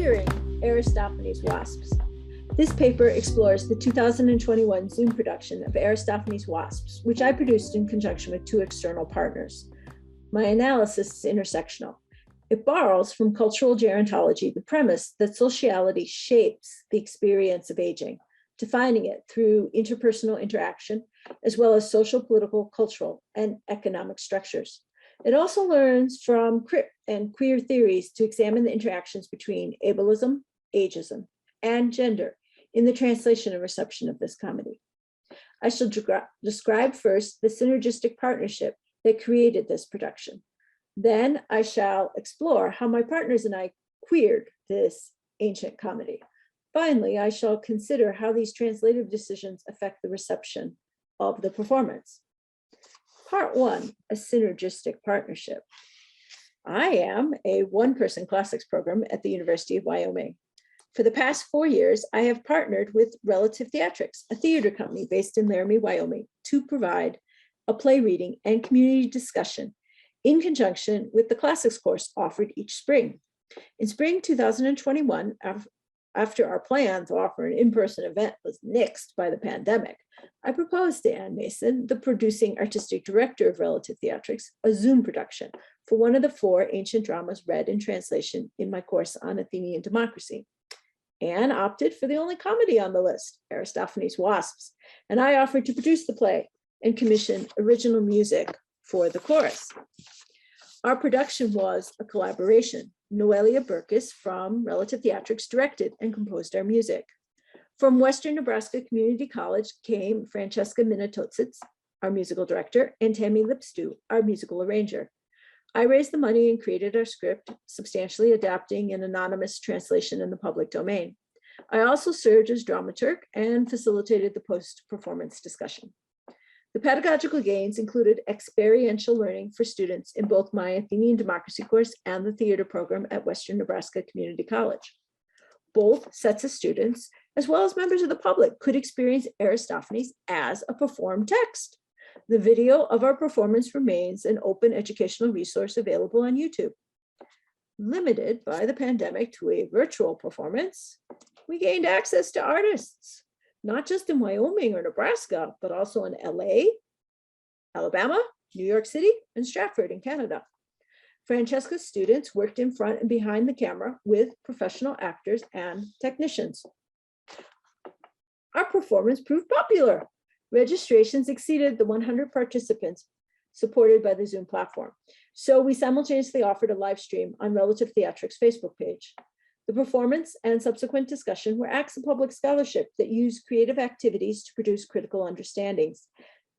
Queering Aristophanes Wasps. This paper explores the 2021 Zoom production of Aristophanes Wasps, which I produced in conjunction with two external partners. My analysis is intersectional. It borrows from cultural gerontology the premise that sociality shapes the experience of aging, defining it through interpersonal interaction, as well as social, political, cultural, and economic structures. It also learns from CRIP and queer theories to examine the interactions between ableism, ageism, and gender in the translation and reception of this comedy. I shall describe first the synergistic partnership that created this production. Then I shall explore how my partners and I queered this ancient comedy. Finally, I shall consider how these translative decisions affect the reception of the performance. Part one, a synergistic partnership. I am a one-person classics program at the University of Wyoming. For the past 4 years, I have partnered with Relative Theatrics, a theater company based in Laramie, Wyoming, to provide a play reading and community discussion in conjunction with the classics course offered each spring. In spring 2021, after our plan to offer an in-person event was nixed by the pandemic, I proposed to Ann Mason, the producing artistic director of Relative Theatrics, a Zoom production for one of the 4 ancient dramas read in translation in my course on Athenian democracy. Anne opted for the only comedy on the list, Aristophanes Wasps, and I offered to produce the play and commission original music for the chorus. Our production was a collaboration. Noelia Burkus from Relative Theatrics directed and composed our music. From Western Nebraska Community College came Francesca Minatotsits, our musical director, and Tammy Lipstew, our musical arranger. I raised the money and created our script, substantially adapting an anonymous translation in the public domain. I also served as dramaturg and facilitated the post-performance discussion. The pedagogical gains included experiential learning for students in both my Athenian democracy course and the theater program at Western Nebraska Community College. Both sets of students, as well as members of the public, could experience Aristophanes as a performed text. The video of our performance remains an open educational resource available on YouTube. Limited by the pandemic to a virtual performance, we gained access to artists, not just in Wyoming or Nebraska, but also in LA, Alabama, New York City, and Stratford in Canada. Francesca's students worked in front and behind the camera with professional actors and technicians. Our performance proved popular. Registrations exceeded the 100 participants supported by the Zoom platform. So we simultaneously offered a live stream on Relative Theatrics' Facebook page. The performance and subsequent discussion were acts of public scholarship that used creative activities to produce critical understandings.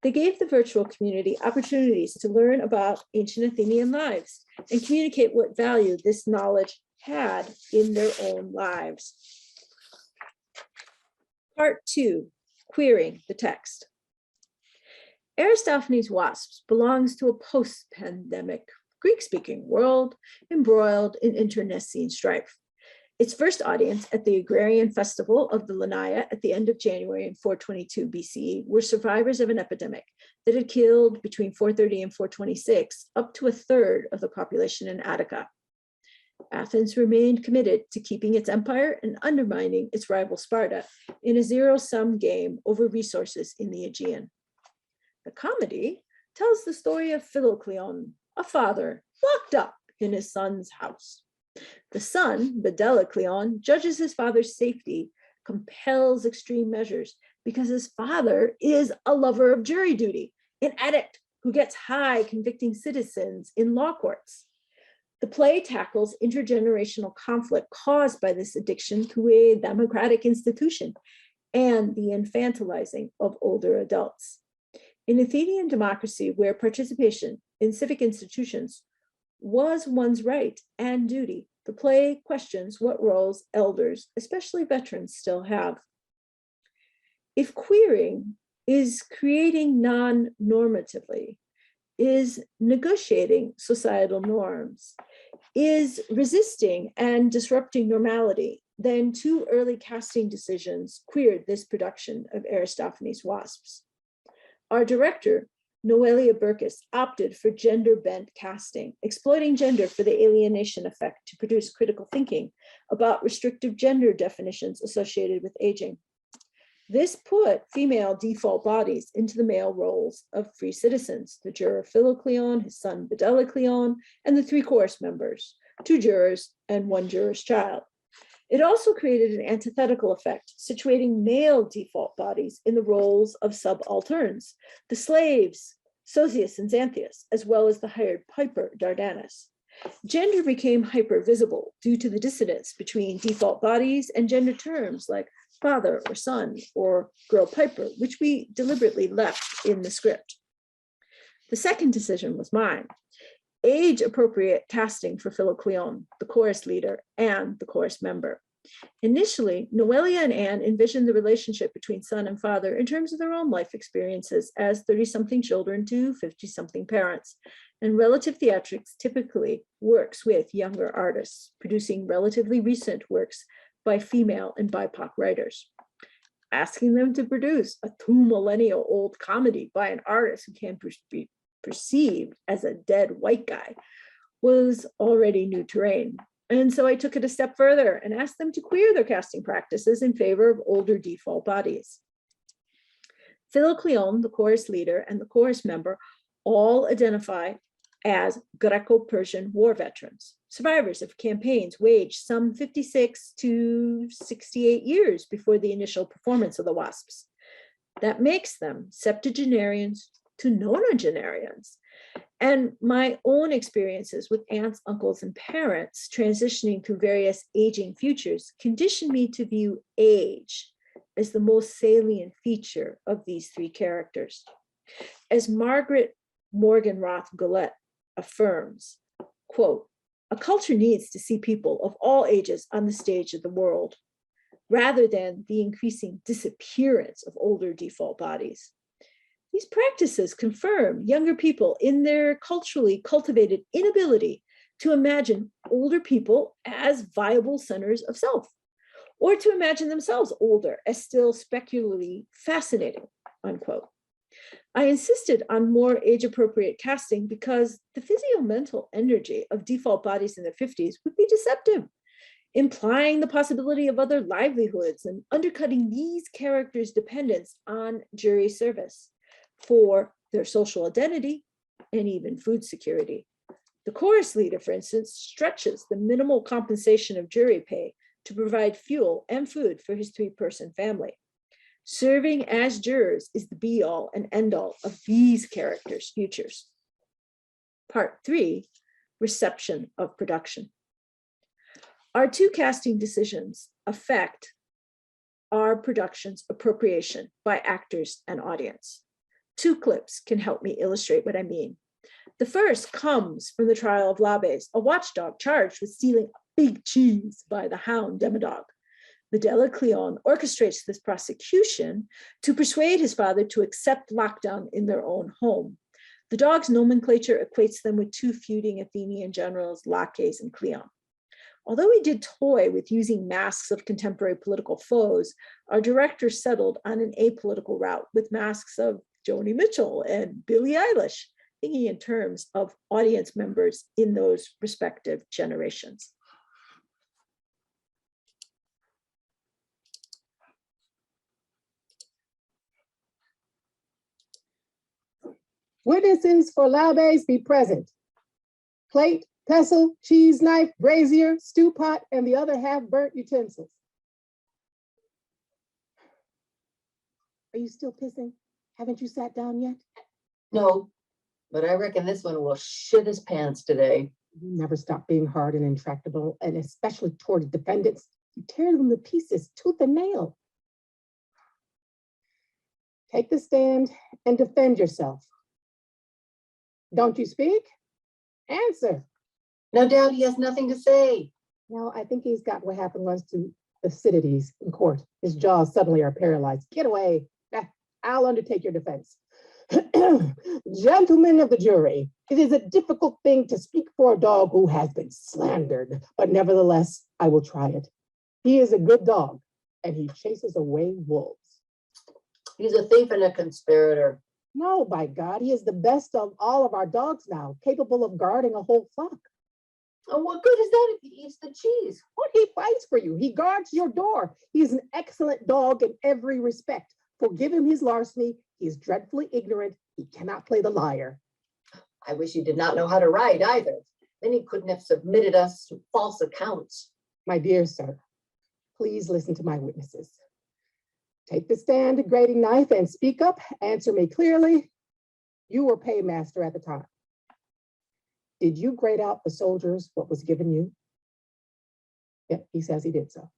They gave the virtual community opportunities to learn about ancient Athenian lives and communicate what value this knowledge had in their own lives. Part 2, queering the text. Aristophanes Wasps belongs to a post-pandemic Greek-speaking world embroiled in internecine strife. Its first audience at the Agrarian Festival of the Lenaea at the end of January in 422 BCE were survivors of an epidemic that had killed between 430 and 426 up to a third of the population in Attica. Athens remained committed to keeping its empire and undermining its rival Sparta in a zero-sum game over resources in the Aegean. The comedy tells the story of Philocleon, a father locked up in his son's house. The son, Bdelocleon, judges his father's safety, compels extreme measures because his father is a lover of jury duty, an addict who gets high convicting citizens in law courts. The play tackles intergenerational conflict caused by this addiction to a democratic institution and the infantilizing of older adults. In Athenian democracy, where participation in civic institutions was one's right and duty, the play questions what roles elders, especially veterans, still have. If queering is creating non-normatively, is negotiating societal norms, is resisting and disrupting normality, then 2 early casting decisions queered this production of Aristophanes Wasps. Our director, Noelia Burkus opted for gender-bent casting, exploiting gender for the alienation effect to produce critical thinking about restrictive gender definitions associated with aging. This put female default bodies into the male roles of free citizens, the juror Philocleon, his son Bdellicleon, and the 3 chorus members, 2 jurors and 1 juror's child. It also created an antithetical effect, situating male default bodies in the roles of subalterns, the slaves, Sosius and Xanthias, as well as the hired piper, Dardanus. Gender became hypervisible due to the dissonance between default bodies and gender terms like father or son or girl piper, which we deliberately left in the script. The second decision was mine. Age-appropriate casting for Philocleon, the chorus leader, and the chorus member. Initially, Noelia and Anne envisioned the relationship between son and father in terms of their own life experiences as 30-something children to 50-something parents. And relative theatrics typically works with younger artists, producing relatively recent works by female and BIPOC writers. Asking them to produce a 2-millennial-old comedy by an artist who can be perceived as a dead white guy was already new terrain. And so I took it a step further and asked them to queer their casting practices in favor of older default bodies. Philocleon, the chorus leader, and the chorus member all identify as Greco-Persian war veterans, survivors of campaigns waged some 56 to 68 years before the initial performance of the WASPs. That makes them septuagenarians to nonagenarians. And my own experiences with aunts, uncles, and parents transitioning through various aging futures conditioned me to view age as the most salient feature of these 3 characters. As Margaret Morgan Roth Gillette affirms, quote, "A culture needs to see people of all ages on the stage of the world, rather than the increasing disappearance of older default bodies. These practices confirm younger people in their culturally cultivated inability to imagine older people as viable centers of self, or to imagine themselves older as still speculatively fascinating," unquote. I insisted on more age-appropriate casting because the physio-mental energy of default bodies in their 50s would be deceptive, implying the possibility of other livelihoods and undercutting these characters' dependence on jury service for their social identity and even food security. The chorus leader, for instance, stretches the minimal compensation of jury pay to provide fuel and food for his 3-person family. Serving as jurors is the be-all and end-all of these characters' futures. Part 3, reception of production. Our 2 casting decisions affect our production's appropriation by actors and audience. 2 clips can help me illustrate what I mean. The first comes from the trial of Labes, a watchdog charged with stealing a big cheese by the hound Demodog. Bdellicleon orchestrates this prosecution to persuade his father to accept lockdown in their own home. The dog's nomenclature equates them with 2 feuding Athenian generals, Laches and Cleon. Although he did toy with using masks of contemporary political foes, our director settled on an apolitical route with masks of Joni Mitchell and Billie Eilish, thinking in terms of audience members in those respective generations. Witnesses for Labes be present. Plate, pestle, cheese knife, brazier, stew pot, and the other half-burnt utensils. Are you still pissing? Haven't you sat down yet? No, but I reckon this one will shit his pants today. You never stop being hard and intractable, and especially toward defendants. You tear them to pieces, tooth and nail. Take the stand and defend yourself. Don't you speak? Answer. No doubt he has nothing to say. No, I think he's got what happened once to Thucydides in court. His jaws suddenly are paralyzed. Get away. I'll undertake your defense. Gentlemen of the jury, it is a difficult thing to speak for a dog who has been slandered, but nevertheless, I will try it. He is a good dog, and he chases away wolves. He's a thief and a conspirator. No, by God, he is the best of all of our dogs now, capable of guarding a whole flock. Oh, what good is that if he eats the cheese? What, he fights for you. He guards your door. He is an excellent dog in every respect. Forgive him his larceny. He is dreadfully ignorant. He cannot play the liar. I wish he did not know how to ride either. Then he couldn't have submitted us to false accounts. My dear sir, please listen to my witnesses. Take the stand, a grating knife, and speak up. Answer me clearly. You were paymaster at the time. Did you grade out the soldiers what was given you? Yep, he says he did so.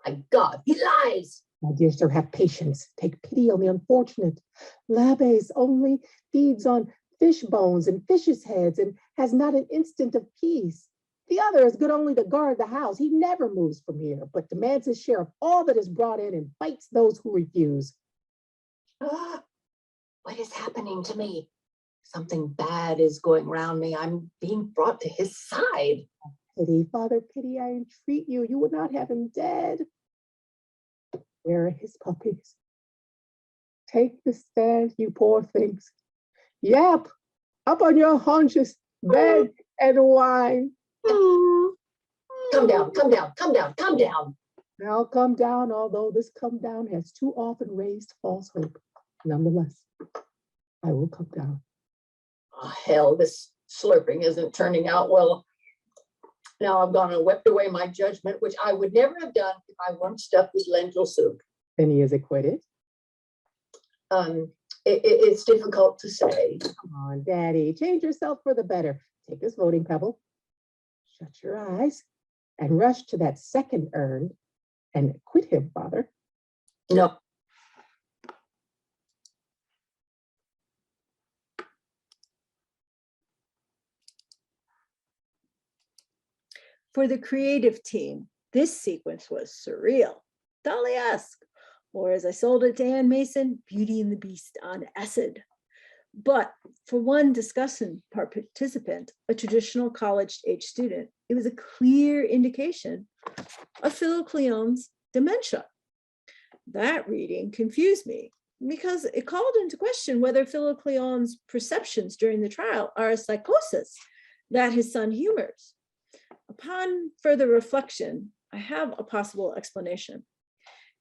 My God, he lies. My dear sir, have patience. Take pity on the unfortunate. Labes only feeds on fish bones and fishes' heads and has not an instant of peace. The other is good only to guard the house. He never moves from here, but demands his share of all that is brought in and fights those who refuse. Ah, what is happening to me? Something bad is going around me. I'm being brought to his side. Pity, Father, pity, I entreat you. You would not have him dead. Where are his puppies? Take the stand, you poor things. Yap, up on your haunches, beg and whine. Come down, come down, come down, come down. I'll come down, although this come down has too often raised false hope. Nonetheless, I will come down. Oh, hell, this slurping isn't turning out well. Now I've gone and wept away my judgment, which I would never have done if I weren't stuffed with lentil soup. Then he is acquitted. It's difficult to say. Come on, Daddy, change yourself for the better. Take this voting pebble, shut your eyes, and rush to that second urn and acquit him, Father. No. For the creative team, this sequence was surreal, Dali-esque, or as I sold it to Ann Mason, Beauty and the Beast on acid. But for one discussant participant, a traditional college-age student, it was a clear indication of Philo Cleon's dementia. That reading confused me because it called into question whether Philo Cleon's perceptions during the trial are a psychosis that his son humors. Upon further reflection, I have a possible explanation.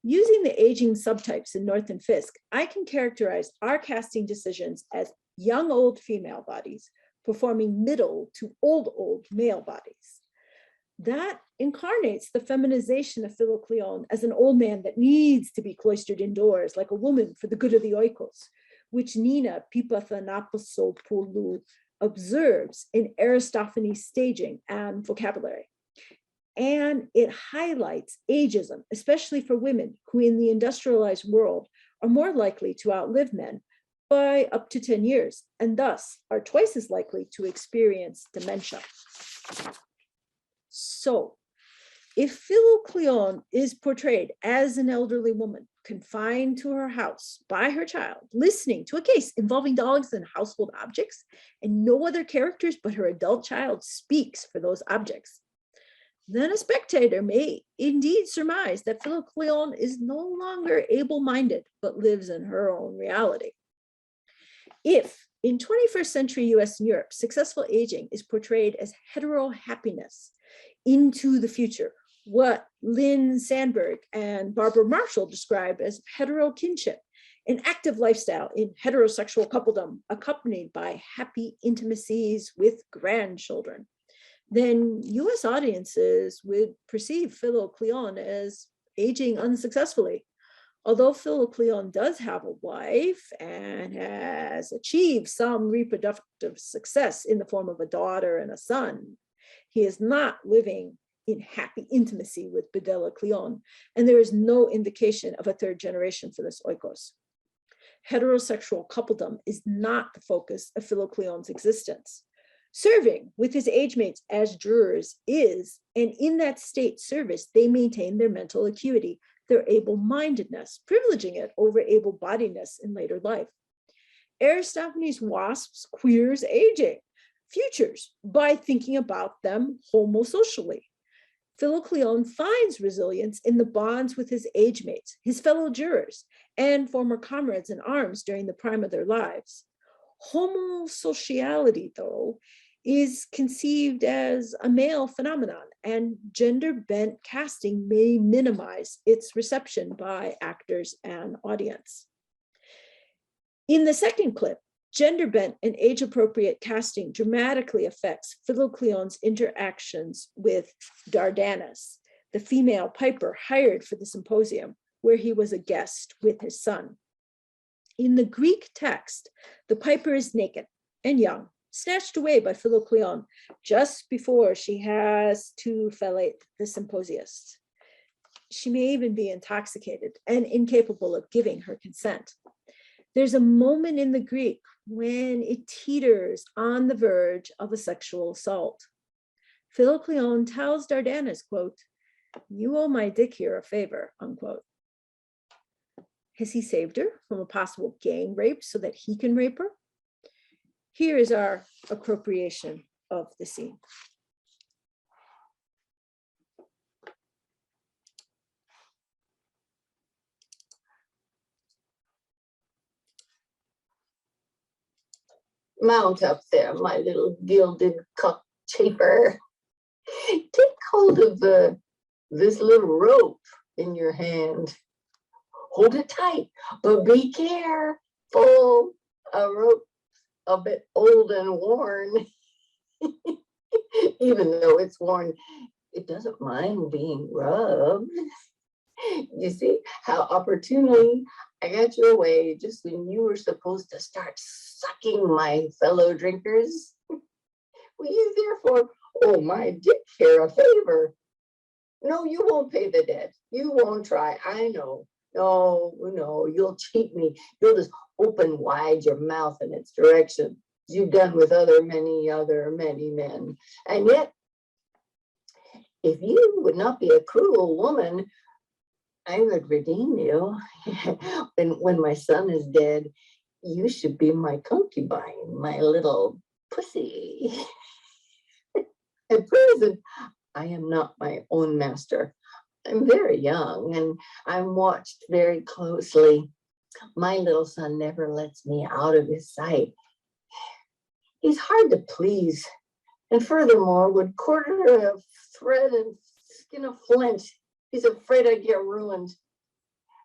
Using the aging subtypes in North and Fisk, I can characterize our casting decisions as young old female bodies performing middle to old male bodies. That incarnates the feminization of Philo Cleon as an old man that needs to be cloistered indoors like a woman for the good of the oikos, which Nina Pippathanaposopoulou observes in Aristophanes' staging and vocabulary. And it highlights ageism, especially for women who in the industrialized world are more likely to outlive men by up to 10 years, and thus are twice as likely to experience dementia. So, if Philo Cleon is portrayed as an elderly woman confined to her house by her child, listening to a case involving dogs and household objects, and no other characters but her adult child speaks for those objects, then a spectator may indeed surmise that Philo Cleon is no longer able-minded, but lives in her own reality. If in 21st century US and Europe, successful aging is portrayed as hetero happiness into the future, what Lynn Sandberg and Barbara Marshall describe as hetero kinship, an active lifestyle in heterosexual coupledom accompanied by happy intimacies with grandchildren, then US audiences would perceive Philo Cleon as aging unsuccessfully. Although Philo Cleon does have a wife and has achieved some reproductive success in the form of a daughter and a son, he is not living in happy intimacy with Bedella Cleon, and there is no indication of a third generation for this oikos. Heterosexual coupledom is not the focus of Philo Cleon's existence. Serving with his age mates as jurors is, and in that state service, they maintain their mental acuity, their able-mindedness, privileging it over able-bodiedness in later life. Aristophanes wasps queers aging futures by thinking about them homosocially. Philocleon finds resilience in the bonds with his age mates, his fellow jurors, and former comrades in arms during the prime of their lives. Homosociality, though, is conceived as a male phenomenon, and gender-bent casting may minimize its reception by actors and audience. In the second clip, gender-bent and age-appropriate casting dramatically affects Philocleon's interactions with Dardanus, the female piper hired for the symposium, where he was a guest with his son. In the Greek text, the piper is naked and young, snatched away by Philocleon just before she has to fellate the symposiist. She may even be intoxicated and incapable of giving her consent. There's a moment in the Greek when it teeters on the verge of a sexual assault. Philocleon tells Dardanus, quote, "You owe my dick here a favor," unquote. Has he saved her from a possible gang rape so that he can rape her? Here is our appropriation of the scene. Mount up there, my little gilded cockchafer. Take hold of this little rope in your hand. Hold it tight, but be careful. A rope a bit old and worn. Even though it's worn, it doesn't mind being rubbed. You see how opportunely I got your way just when you were supposed to start sucking my fellow drinkers. Will you therefore owe my dick here a favor? No, you won't pay the debt. You won't try. I know. No, you'll cheat me. You'll just open wide your mouth in its direction, as you've done with many men. And yet, if you would not be a cruel woman, I would redeem you. When my son is dead, you should be my concubine, my little pussy. At present, I am not my own master. I'm very young and I'm watched very closely. My little son never lets me out of his sight. He's hard to please, and furthermore would quarter a thread and skin a flint. He's afraid I'd get ruined.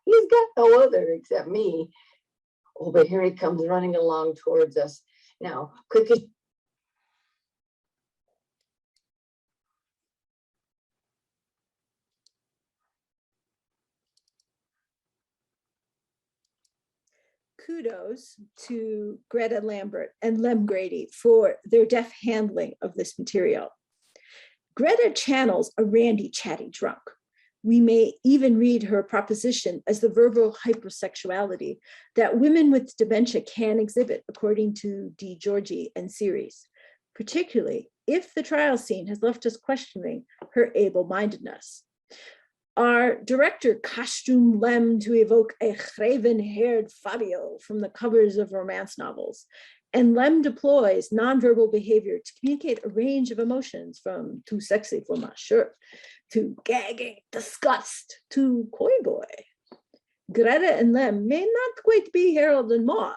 He's got no other except me. Oh, but here he comes running along towards us. Now, quick as kudos to Greta Lambert and Lem Grady for their deft handling of this material. Greta channels a randy, chatty drunk. We may even read her proposition as the verbal hypersexuality that women with dementia can exhibit, according to Di Giorgi and Series, particularly if the trial scene has left us questioning her able-mindedness. Our director costumed Lem to evoke a raven-haired Fabio from the covers of romance novels, and Lem deploys nonverbal behavior to communicate a range of emotions, from too sexy for my shirt, to gagging disgust, to coy boy. Greta and Lem may not quite be Harold and Maude,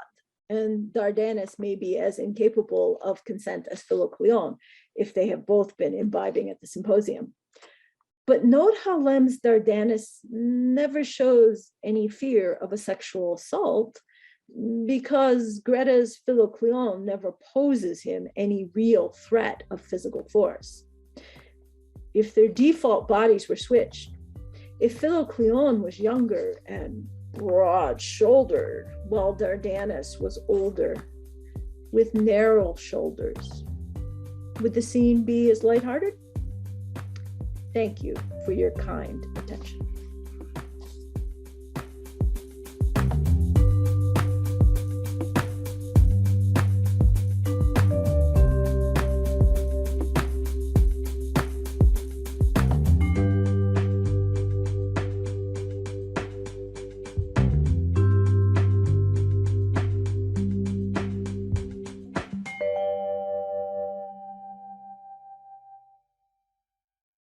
and Dardanus may be as incapable of consent as Philocleon if they have both been imbibing at the symposium. But note how Lem's Dardanus never shows any fear of a sexual assault, because Greta's Philocleon never poses him any real threat of physical force. If their default bodies were switched, if Philocleon was younger and broad-shouldered, while Dardanus was older, with narrow shoulders, would the scene be as lighthearted? Thank you for your kind attention.